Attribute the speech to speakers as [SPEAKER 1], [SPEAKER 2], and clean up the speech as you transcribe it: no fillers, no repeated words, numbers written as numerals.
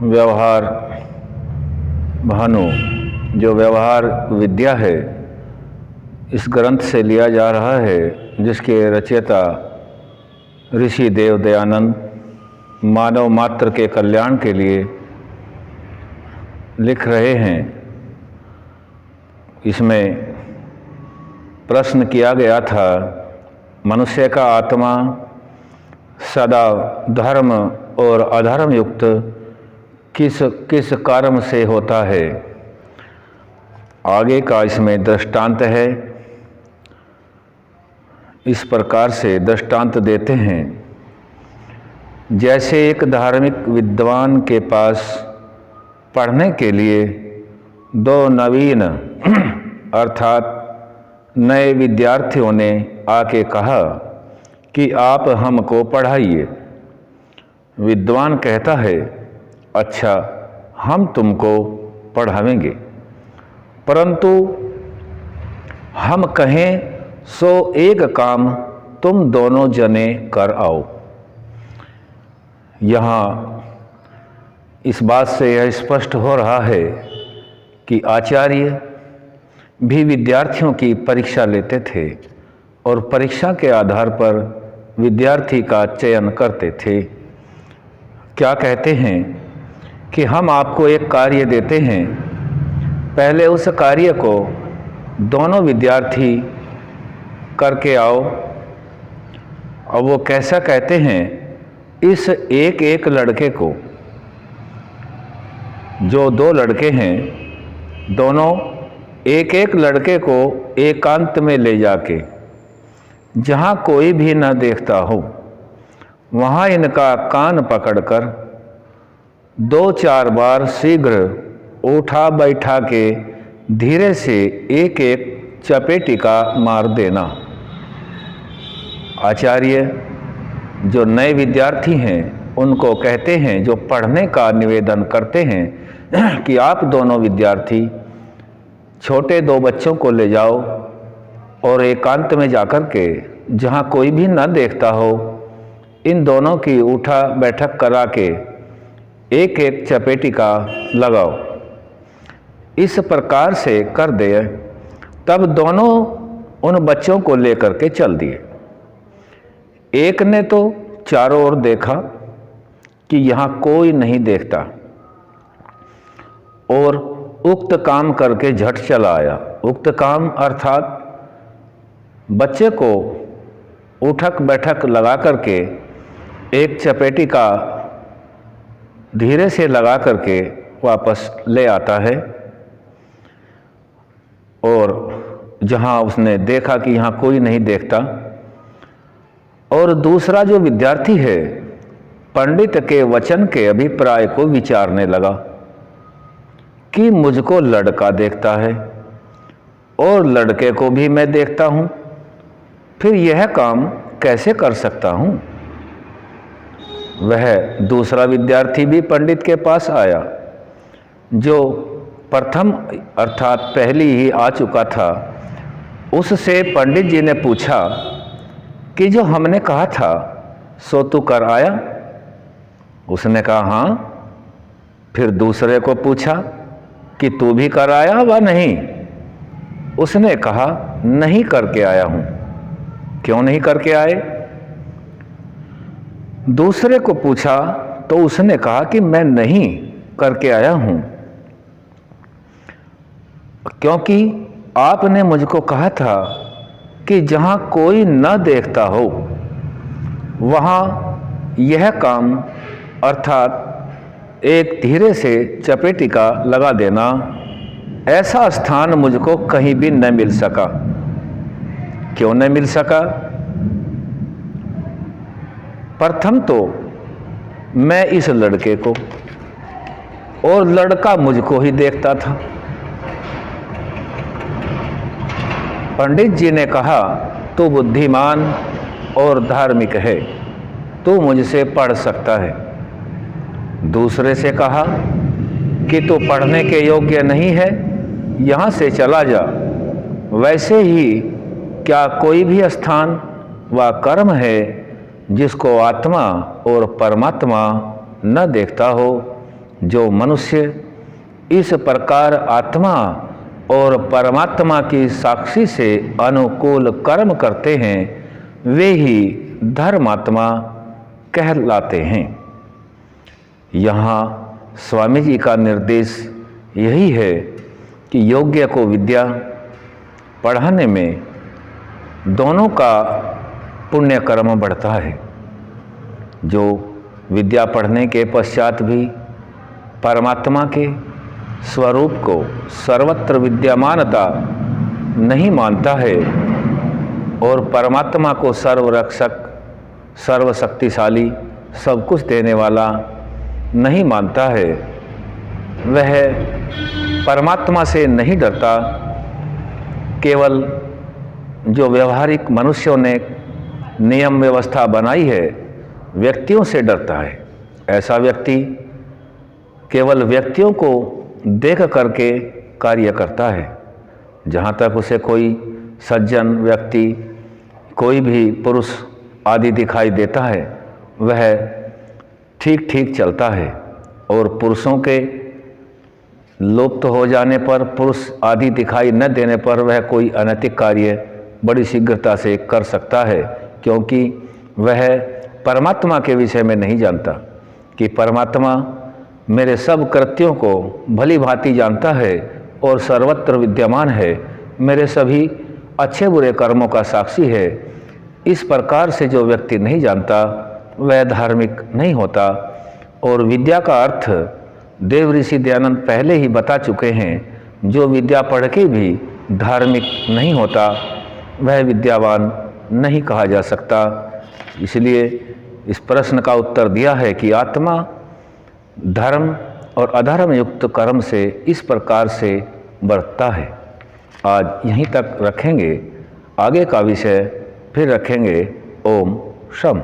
[SPEAKER 1] व्यवहार भानु जो व्यवहार विद्या है, इस ग्रंथ से लिया जा रहा है, जिसके रचयिता ऋषि देव दयानंद मानव मात्र के कल्याण के लिए लिख रहे हैं। इसमें प्रश्न किया गया था, मनुष्य का आत्मा सदा धर्म और अधर्म युक्त किस किस कर्म से होता है। आगे का इसमें दृष्टांत है। इस प्रकार से दृष्टांत देते हैं, जैसे एक धार्मिक विद्वान के पास पढ़ने के लिए दो नवीन अर्थात नए विद्यार्थियों ने आके कहा कि आप हमको पढ़ाइए। विद्वान कहता है, अच्छा हम तुमको पढ़ावेंगे, परंतु हम कहें सो एक काम तुम दोनों जने कर आओ। यहाँ इस बात से यह स्पष्ट हो रहा है कि आचार्य भी विद्यार्थियों की परीक्षा लेते थे और परीक्षा के आधार पर विद्यार्थी का चयन करते थे। क्या कहते हैं कि हम आपको एक कार्य देते हैं, पहले उस कार्य को दोनों विद्यार्थी करके आओ। और वो कैसा कहते हैं, इस एक एक लड़के को, जो दो लड़के हैं, दोनों एक एक लड़के को एकांत में ले जाके, जहाँ कोई भी न देखता हो, वहाँ इनका कान पकड़कर दो चार बार शीघ्र उठा बैठा के धीरे से एक एक चपेटिका मार देना। आचार्य जो नए विद्यार्थी हैं उनको कहते हैं, जो पढ़ने का निवेदन करते हैं कि आप दोनों विद्यार्थी छोटे दो बच्चों को ले जाओ और एकांत में जाकर के, जहाँ कोई भी न देखता हो, इन दोनों की उठा बैठक करा के एक एक चपेटिका लगाओ। इस प्रकार से कर दे। तब दोनों उन बच्चों को लेकर के चल दिए। एक ने तो चारों ओर देखा कि यहाँ कोई नहीं देखता और उक्त काम करके झट चला आया। उक्त काम अर्थात बच्चे को उठक बैठक लगा करके एक चपेटिका धीरे से लगा करके वापस ले आता है। और जहाँ उसने देखा कि यहाँ कोई नहीं देखता, और दूसरा जो विद्यार्थी है पंडित के वचन के अभिप्राय को विचारने लगा कि मुझको लड़का देखता है और लड़के को भी मैं देखता हूँ, फिर यह काम कैसे कर सकता हूँ। वह दूसरा विद्यार्थी भी पंडित के पास आया, जो प्रथम अर्थात पहली ही आ चुका था। उससे पंडित जी ने पूछा कि जो हमने कहा था सो तू कर आया? उसने कहा हाँ। फिर दूसरे को पूछा कि तू भी कर आया व नहीं? उसने कहा नहीं करके आया हूँ। क्यों नहीं करके आए? दूसरे को पूछा तो उसने कहा कि मैं नहीं करके आया हूँ, क्योंकि आपने मुझको कहा था कि जहाँ कोई न देखता हो वहाँ यह काम अर्थात एक धीरे से चपेटिका लगा देना, ऐसा स्थान मुझको कहीं भी न मिल सका। क्यों न मिल सका? प्रथम तो मैं इस लड़के को और लड़का मुझको ही देखता था। पंडित जी ने कहा तू बुद्धिमान और धार्मिक है, तू मुझसे पढ़ सकता है। दूसरे से कहा कि तू पढ़ने के योग्य नहीं है, यहाँ से चला जा। वैसे ही क्या कोई भी स्थान व कर्म है जिसको आत्मा और परमात्मा न देखता हो, जो मनुष्य इस प्रकार आत्मा और परमात्मा की साक्षी से अनुकूल कर्म करते हैं वे ही धर्मात्मा कहलाते हैं। यहाँ स्वामी जी का निर्देश यही है कि योग्य को विद्या पढ़ाने में दोनों का पुण्य कर्म बढ़ता है। जो विद्या पढ़ने के पश्चात भी परमात्मा के स्वरूप को सर्वत्र विद्यमानता नहीं मानता है और परमात्मा को सर्वरक्षक, सर्वशक्तिशाली, सब कुछ देने वाला नहीं मानता है, वह परमात्मा से नहीं डरता, केवल जो व्यवहारिक मनुष्यों ने नियम व्यवस्था बनाई है व्यक्तियों से डरता है। ऐसा व्यक्ति केवल व्यक्तियों को देख करके कार्य करता है। जहाँ तक उसे कोई सज्जन व्यक्ति, कोई भी पुरुष आदि दिखाई देता है वह ठीक ठीक चलता है, और पुरुषों के लुप्त हो जाने पर, पुरुष आदि दिखाई न देने पर वह कोई अनैतिक कार्य बड़ी शीघ्रता से कर सकता है, क्योंकि वह परमात्मा के विषय में नहीं जानता कि परमात्मा मेरे सब कृत्यों को भली भांति जानता है और सर्वत्र विद्यमान है, मेरे सभी अच्छे बुरे कर्मों का साक्षी है। इस प्रकार से जो व्यक्ति नहीं जानता वह धार्मिक नहीं होता। और विद्या का अर्थ देव ऋषि दयानंद पहले ही बता चुके हैं। जो विद्या पढ़ के भी धार्मिक नहीं होता वह विद्यावान नहीं कहा जा सकता। इसलिए इस प्रश्न का उत्तर दिया है कि आत्मा धर्म और अधर्म युक्त कर्म से इस प्रकार से बरतता है। आज यहीं तक रखेंगे, आगे का विषय फिर रखेंगे। ओम शम।